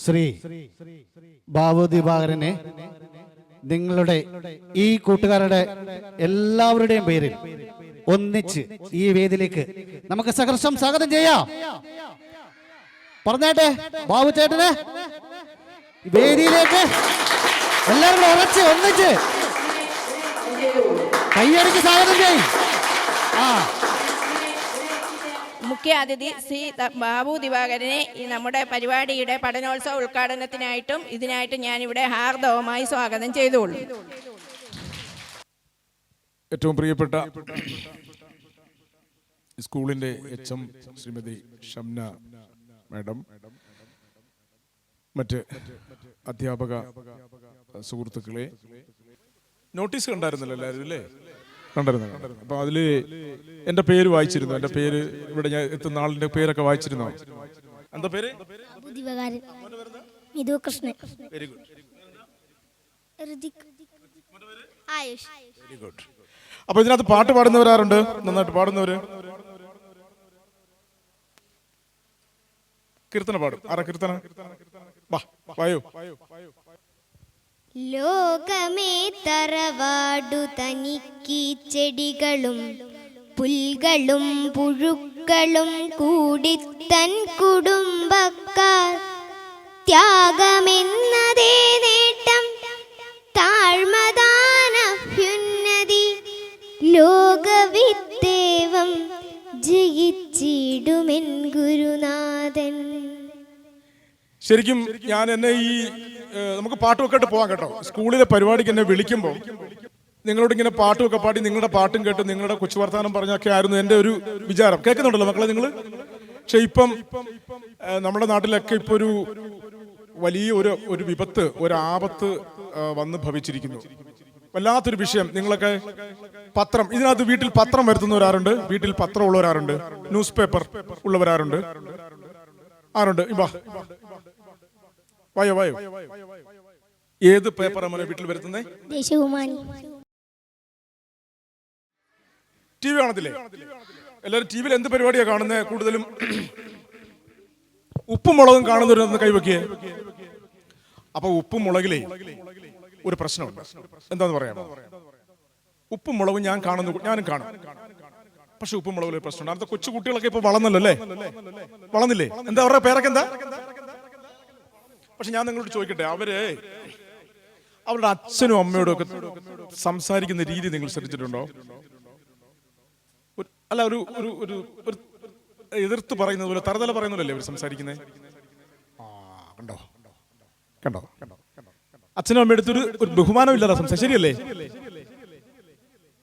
ശ്രീ ബാബു ദിവാകരനെ നിങ്ങളുടെ ഈ കൂട്ടുകാരുടെ എല്ലാവരുടെയും പേരിൽ ഒന്നിച്ച് ഈ വേദിയിലേക്ക് നമുക്ക് സഹർഷം സ്വാഗതം ചെയ്യാം. പറഞ്ഞേട്ടെ ബാബു ചേട്ടനെ വേദിയിലേക്ക് എല്ലാവരും ഉറച്ച് ഒന്നിച്ച് കൈയടിക്ക് സ്വാഗതം ചെയ്യും. മുഖ്യ അതിഥി ശ്രീ ബാബു ദിവാകരനെ നമ്മുടെ പരിപാടിയുടെ പഠനോത്സവ ഉദ്ഘാടനത്തിനായിട്ടും ഇതിനായിട്ടും ഞാനിവിടെ ഹാർദവമായി സ്വാഗതം ചെയ്തുകൊള്ളു. ഏറ്റവും പ്രിയപ്പെട്ട സ്കൂളിന്റെ HM ശ്രീമതി ഷംന മാഡം, മറ്റ് അധ്യാപക സുഹൃത്തുക്കളെ, നോട്ടീസ് കണ്ടായിരുന്നല്ലോ എല്ലാവരും അല്ലേ? കണ്ടായിരുന്നു. അപ്പൊ അതില് എന്റെ പേര് വായിച്ചിരുന്നു. എന്റെ പേര് ഇവിടെ ഞാൻ എത്തുന്ന ആളിന്റെ പേരൊക്കെ വായിച്ചിരുന്നോ? എന്താ പേര്? Very good. Very good. അപ്പൊ ഇതിനകത്ത് പാട്ട് പാടുന്നവരാരുണ്ട്? നന്നായിട്ട് പാടുന്നവര് കീർത്തന പാടും. ആരാ കീർത്തന? വായോ. ലോകമേ തറവാടു തനിക്ക് ചെടികളും പുൽകളും പുഴുക്കളും കൂടി തൻ കുടുംബക്കാർ ത്യാഗമെന്നതേ നേട്ടം താഴ്മദാനഭ്യുന്നതി ലോകവിത്തേവം ജയിച്ചിടുമെൻ ഗുരുനാഥൻ. ശരിക്കും ഞാൻ എന്നെ ഈ നമുക്ക് പാട്ടുമൊക്കെ ആയിട്ട് പോകാം കേട്ടോ. സ്കൂളിലെ പരിപാടിക്ക് എന്നെ വിളിക്കുമ്പോൾ നിങ്ങളോട് ഇങ്ങനെ പാട്ടുമൊക്കെ പാടി നിങ്ങളുടെ പാട്ടും കേട്ട് നിങ്ങളുടെ കൊച്ചു വർത്താനം പറഞ്ഞൊക്കെ ആയിരുന്നു എൻ്റെ ഒരു വിചാരം. കേൾക്കുന്നുണ്ടല്ലോ മക്കളെ നിങ്ങൾ? പക്ഷെ ഇപ്പം നമ്മുടെ നാട്ടിലൊക്കെ ഇപ്പൊ ഒരു വലിയ ഒരു വിപത്ത്, ഒരു ആപത്ത് വന്ന് ഭവിച്ചിരിക്കുന്നു. വല്ലാത്തൊരു വിഷയം. നിങ്ങളൊക്കെ പത്രം, ഇതിനകത്ത് വീട്ടിൽ പത്രം വരുത്തുന്നവരാരുണ്ട്? വീട്ടിൽ പത്രം ഉള്ളവരാരുണ്ട്? News paper ഉള്ളവരാരുണ്ട്? ആരുണ്ട്? വായോ. ഏത് പേപ്പറാണ് വീട്ടിൽ വരുത്തുന്നേ? TV കാണത്തില്ലേ? എല്ലാവരും TV-യിൽ എന്ത് പരിപാടിയാ കാണുന്നത്? കൂടുതലും ഉപ്പും മുളകും കാണുന്നവരൊന്ന് കൈവയ്ക്കേ. അപ്പൊ ഉപ്പും മുളകിലേ ഒരു പ്രശ്നമുണ്ട്. എന്താന്ന് പറയാമോ? ഉപ്പും മുളകും ഞാനും കാണും. പക്ഷെ ഉപ്പും മുളകിൽ ഒരു പ്രശ്നമുണ്ട്. അടുത്ത കൊച്ചു കുട്ടികളൊക്കെ ഇപ്പൊ വളർന്നല്ലോ അല്ലേ? വളർന്നില്ലേ? എന്താ അവരുടെ പേരൊക്കെ എന്താ? പക്ഷെ ഞാൻ നിങ്ങളോട് ചോദിക്കട്ടെ, അവരുടെ അച്ഛനും അമ്മയോടും ഒക്കെ സംസാരിക്കുന്ന രീതി നിങ്ങൾ ശ്രദ്ധിച്ചിട്ടുണ്ടോ? അല്ല, ഒരു എതിർത്ത് പറയുന്നത് പോലെ, തറുതല പറയുന്നതല്ലേ അവർ സംസാരിക്കുന്നത്? കണ്ടോ? അച്ഛനും അമ്മയുടെ അടുത്ത് ഒരു ബഹുമാനം ഇല്ലാതെ സംസാരിക്കും. ശരിയല്ലേ?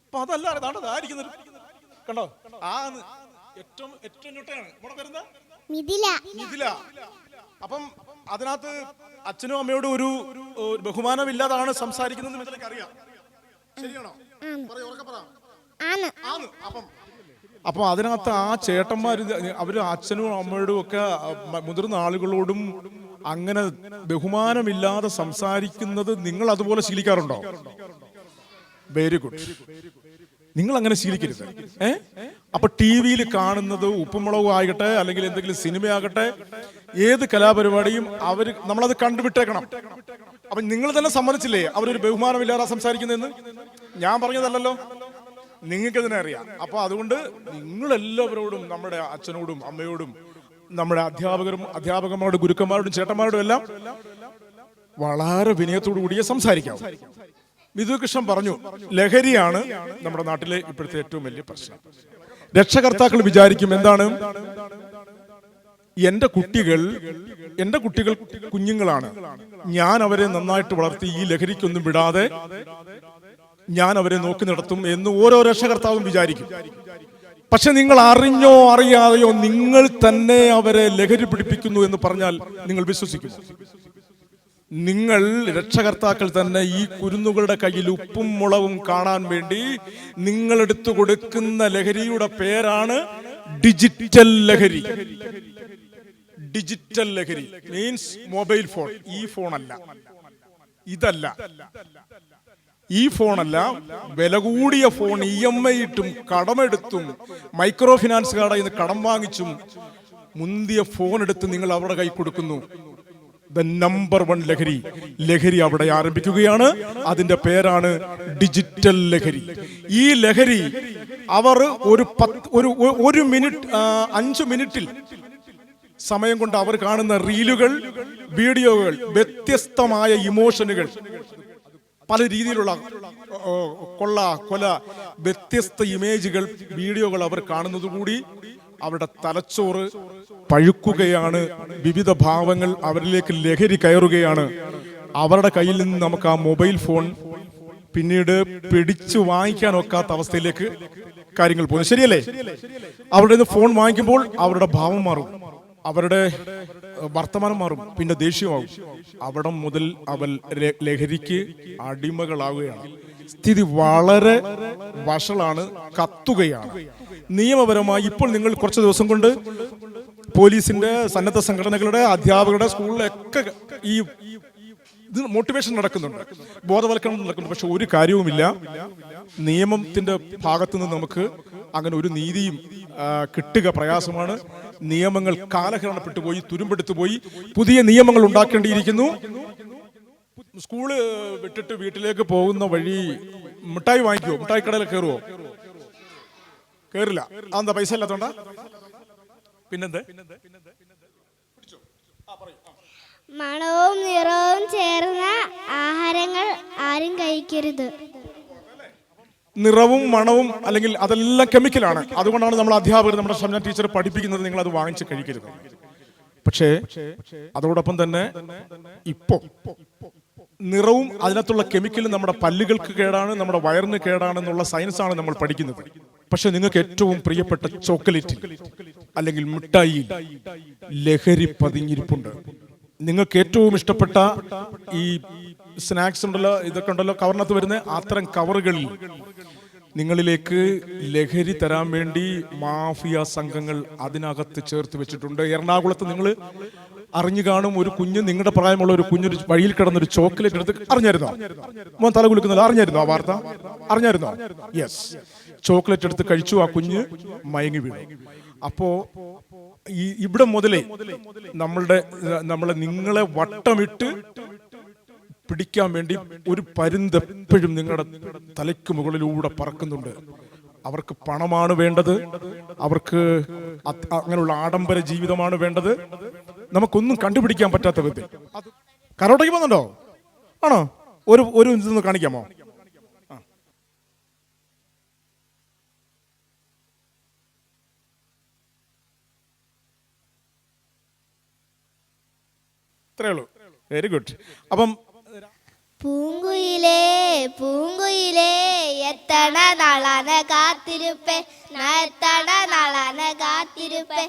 അപ്പൊ അതല്ല അതായിരിക്കുന്നത്. കണ്ടോ? ഏറ്റവും മിഥില. അപ്പം അതിനകത്ത് അച്ഛനും അമ്മയോട് ഒരു ബഹുമാനം ഇല്ലാതാണ് സംസാരിക്കുന്നത് മിഥിലയ്ക്ക് അറിയാം. ശരിയാണോ? അപ്പൊ അതിനകത്ത് ആ ചേട്ടന്മാര് അവര് അച്ഛനും അമ്മയോടും ഒക്കെ മുതിർന്ന ആളുകളോടും അങ്ങനെ ബഹുമാനമില്ലാതെ സംസാരിക്കുന്നത് നിങ്ങൾ അതുപോലെ ശീലിക്കാറുണ്ടോ? Very good. നിങ്ങൾ അങ്ങനെ ശീലിക്കരുത്. അപ്പൊ TV-യിൽ കാണുന്നത് ഉപ്പുമുളകും ആകട്ടെ, അല്ലെങ്കിൽ എന്തെങ്കിലും സിനിമയാകട്ടെ, ഏത് കലാപരിപാടിയും നമ്മളത് കണ്ടുവിട്ടേക്കണം. അപ്പൊ നിങ്ങൾ തന്നെ സമ്മതിച്ചില്ലേ അവരൊരു ബഹുമാനമില്ലാതെ സംസാരിക്കുന്നതെന്ന്? ഞാൻ പറഞ്ഞതല്ലല്ലോ, നിങ്ങൾക്ക് ഇതിനെ അറിയാം. അപ്പൊ അതുകൊണ്ട് നിങ്ങളെല്ലാവരോടും, നമ്മുടെ അച്ഛനോടും അമ്മയോടും നമ്മുടെ അധ്യാപകന്മാരോടും ഗുരുക്കന്മാരോടും ചേട്ടന്മാരോടും എല്ലാം വളരെ വിനയത്തോടു കൂടിയേ സംസാരിക്കാം. വിധുകൃഷ്ണൻ പറഞ്ഞു, ലഹരിയാണ് നമ്മുടെ നാട്ടിലെ ഇപ്പോഴത്തെ ഏറ്റവും വലിയ പ്രശ്നം. രക്ഷകർത്താക്കൾ വിചാരിക്കും എന്താണ്, എന്റെ കുട്ടികൾ കുഞ്ഞുങ്ങളാണ്, ഞാൻ അവരെ നന്നായിട്ട് വളർത്തി ഈ ലഹരിക്കൊന്നും വിടാതെ ഞാൻ അവരെ നോക്കി നടത്തും എന്ന് ഓരോ രക്ഷകർത്താവും വിചാരിക്കും. പക്ഷെ നിങ്ങൾ അറിഞ്ഞോ അറിയാതെയോ നിങ്ങൾ തന്നെ അവരെ ലഹരി പിടിപ്പിക്കുന്നു എന്ന് പറഞ്ഞാൽ നിങ്ങൾ വിശ്വസിക്കുമോ? നിങ്ങൾ രക്ഷകർത്താക്കൾ തന്നെ ഈ കുരുന്നുകളുടെ കയ്യിൽ ഉപ്പും മുളകും കാണാൻ വേണ്ടി നിങ്ങൾ എടുത്തു കൊടുക്കുന്ന ലഹരിയുടെ പേരാണ് ഡിജിറ്റൽ ലഹരി. ഡിജിറ്റൽ ലഹരി മീൻസ് മൊബൈൽ ഫോൺ. ഈ ഫോണല്ല, ഇതല്ല. ഈ ഫോണല്ല, വില കൂടിയ ഫോൺ EMI ഇട്ടും കടമെടുത്തും മൈക്രോ ഫിനാൻസ് കാർഡിൽ നിന്ന് കടം വാങ്ങിച്ചും മുന്തിയ ഫോൺ എടുത്ത് നിങ്ങൾ അവരുടെ കൈ കൊടുക്കുന്നു. ദ നമ്പർ 1 ലഹരി അവിടെ ആരംഭിക്കുകയാണ്. അതിന്റെ പേരാണ് ഡിജിറ്റൽ ലഹരി. ഈ ലഹരി അവർ ഒരു മിനിറ്റ് 5 മിനിറ്റിൽ സമയം കൊണ്ട് അവർ കാണുന്ന റീലുകൾ, വീഡിയോകൾ, വ്യത്യസ്തമായ ഇമോഷനുകൾ, പല രീതിയിലുള്ള കൊല, വ്യത്യസ്ത ഇമേജുകൾ, വീഡിയോകൾ അവർ കാണുന്നതുകൂടി അവരുടെ തലച്ചോറ് പഴുക്കുകയാണ്. വിവിധ ഭാവങ്ങൾ അവരിലേക്ക് ലഹരി കയറുകയാണ്. അവരുടെ കയ്യിൽ നിന്ന് നമുക്ക് ആ മൊബൈൽ ഫോൺ പിന്നീട് പിടിച്ചു വാങ്ങിക്കാൻ ഒക്കാത്ത അവസ്ഥയിലേക്ക് കാര്യങ്ങൾ പോകുന്നു. ശരിയല്ലേ? അവരുടെ നിന്ന് ഫോൺ വാങ്ങിക്കുമ്പോൾ അവരുടെ ഭാവം മാറും, അവരുടെ വർത്തമാനം മാറും, പിന്നെ ദേഷ്യമാവും. അവിടെ മുതൽ അവൻ ലഹരിക്ക് അടിമകളാവുകയാണ്. സ്ഥിതി വളരെ വഷളാണ്, കത്തുകയാണ്. നിയമപരമായി ഇപ്പോൾ നിങ്ങൾ കുറച്ച് ദിവസം കൊണ്ട് പോലീസിന്റെ, സന്നദ്ധ സംഘടനകളുടെ, അധ്യാപകരുടെ, സ്കൂളിലൊക്കെ ഈ ഇത് മോട്ടിവേഷൻ നടക്കുന്നുണ്ട്, ബോധവൽക്കരണം നടക്കുന്നുണ്ട്. പക്ഷെ ഒരു കാര്യവുമില്ല. നിയമത്തിന്റെ ഭാഗത്തു നിന്ന് നമുക്ക് അങ്ങനെ ഒരു നീതിയും കിട്ടുക പ്രയാസമാണ്. നിയമങ്ങൾ കാലഹരണപ്പെട്ടു പോയി, തുരുമ്പെടുത്തു പോയി. പുതിയ നിയമങ്ങൾ ഉണ്ടാക്കേണ്ടിയിരിക്കുന്നു. സ്കൂള് വിട്ടിട്ട് വീട്ടിലേക്ക് പോകുന്ന വഴി മിഠായി വാങ്ങിക്കുവോ? മിഠായി കടയിൽ കയറുവോ? കയറില്ല. അതെന്താ? പൈസ ഇല്ലാത്തോണ്ടാ? പിന്നെന്ത്? മണവും നിറവും ചേർന്ന ആഹാരങ്ങൾ ആരും കഴിക്കരുത്. നിറവും മണവും അല്ലെങ്കിൽ അതെല്ലാം കെമിക്കലാണ്. അതുകൊണ്ടാണ് നമ്മൾ അധ്യാപകർ, നമ്മുടെ ഷംന ടീച്ചർ പഠിപ്പിക്കുന്നത് നിങ്ങൾ അത് വാങ്ങിച്ച് കഴിക്കരുത്. പക്ഷേ അതോടൊപ്പം തന്നെ ഇപ്പോ നിറവും അതിനകത്തുള്ള കെമിക്കലും നമ്മുടെ പല്ലുകൾക്ക് കേടാണ്, നമ്മുടെ വയറിന് കേടാണെന്നുള്ള സയൻസാണ് നമ്മൾ പഠിക്കുന്നത്. പക്ഷെ നിങ്ങൾക്ക് ഏറ്റവും പ്രിയപ്പെട്ട ചോക്ലേറ്റ് അല്ലെങ്കിൽ മിഠായി ലഹരി പതിഞ്ഞിരിപ്പുണ്ട്. നിങ്ങൾക്ക് ഏറ്റവും ഇഷ്ടപ്പെട്ട ഈ സ്നാക്സ് ഉണ്ടല്ലോ, ഇതൊക്കെ ഉണ്ടല്ലോ കവറിനകത്ത് വരുന്ന അത്തരം കവറുകളിൽ നിങ്ങളിലേക്ക് ലഹരി തരാൻ വേണ്ടി മാഫിയ സംഘങ്ങൾ അതിനകത്ത് ചേർത്ത് വെച്ചിട്ടുണ്ട്. എറണാകുളത്ത് നിങ്ങൾ അറിഞ്ഞു കാണും, ഒരു കുഞ്ഞ്, നിങ്ങളുടെ പ്രായമുള്ള ഒരു കുഞ്ഞൊരു വഴിയിൽ കിടന്നൊരു ചോക്ലേറ്റ് എടുത്ത്, അറിഞ്ഞായിരുന്നോ? മോൻ തല കുലുക്കുന്നത് അറിഞ്ഞായിരുന്നോ? ആ വാർത്ത അറിഞ്ഞായിരുന്നോ? യെസ്, ചോക്ലേറ്റ് എടുത്ത് കഴിച്ചു, ആ കുഞ്ഞ് മയങ്ങി വീണു. അപ്പോ ഇവിടെ മുതലേ നമ്മളെ നിങ്ങളെ വട്ടമിട്ട് പിടിക്കാൻ വേണ്ടി ഒരു പരുന്ത് എപ്പോഴും നിങ്ങളുടെ തലയ്ക്ക് മുകളിലൂടെ പറക്കുന്നുണ്ട്. അവർക്ക് പണമാണ് വേണ്ടത്, അവർക്ക് അങ്ങനെയുള്ള ആഡംബര ജീവിതമാണ് വേണ്ടത്. നമുക്കൊന്നും കണ്ടുപിടിക്കാൻ പറ്റാത്ത വിധത്തിൽ. കരോട്ടയ്ക്ക് പോകുന്നുണ്ടോ? ആണോ? ഒരു ഇതൊന്ന് കാണിക്കാമോ? ഇത്രേ ഉള്ളൂ. Very good. അപ്പം പൂങ്കുയിലേ പൂങ്കുയിലേ എത്തണ നാളാന കാത്തിരുപ്പേ, എത്തണ നാളാന കാത്തിരുപ്പേ,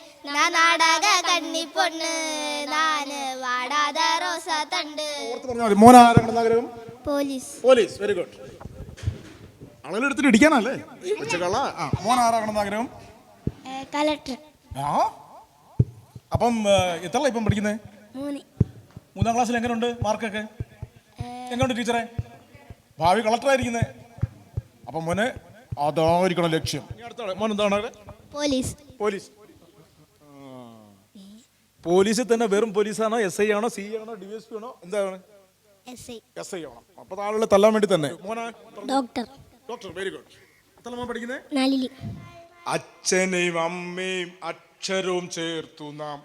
നാടക കണ്ണി പൊണ്ണ് നാന് വാടാത റോസ തണ്ട്. പോലീസ്. പോലീസ്. Very good. ആളുകളെടുത്തിട്ട് ഇടിക്കാനല്ലേ? മോൻ ആരാകണമെന്ന് ആഗ്രഹം? കളക്ടർ. അപ്പം എത്ര ഇപ്പം പഠിക്കുന്നത്? 3-ാം ക്ലാസ്സിൽ എങ്ങനെയുണ്ട് മാർക്കൊക്കെ? എങ്ങനെയുണ്ട് ടീച്ചറെ? ഭാവി കളക്ടറായിരിക്കുന്നേ. അപ്പം മോനെ അതായിരിക്കണം ലക്ഷ്യം. മോൻ എന്താണ്? പോലീസ്. പോലീസ്. പോലീസിൽ തന്നെ വെറും പോലീസാണോ? SI ആണോ? CI ആണോ? DSP ആണോ? എന്താണ്? SI ആണോ? അപ്പൊ ആളുകളെ തല്ലാൻ വേണ്ടി തന്നെ. മോനെ ഡോക്ടർ. ഡോക്ടർ. Very good. എത്ര മോൻ പഠിക്കുന്നേ? 4. അച്ഛനെയും അമ്മയും അക്ഷരവും ചേർത്തു നാം.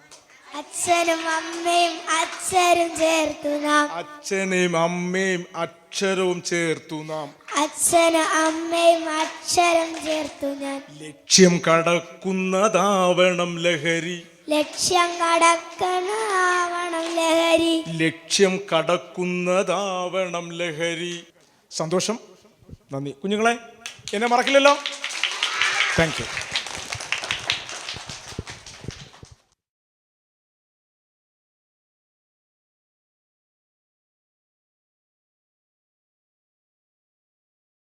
അച്ഛനും അമ്മയും അക്ഷരം ചേർത്തു നാം. അച്ഛനെയും അമ്മയും അക്ഷരവും ചേർത്തു നാം. അച്ഛനും അമ്മയും അക്ഷരം ചേർത്തു ഞാൻ. ലക്ഷ്യം കടക്കുന്നതാവണം ലഹരി. ലക്ഷ്യം കടക്കണാവണം ലഹരി. ലക്ഷ്യം കടക്കുന്നതാവണം ലഹരി. സന്തോഷം. നന്ദി കുഞ്ഞുങ്ങളെ, എന്നെ മറക്കില്ലല്ലോ. Thank you.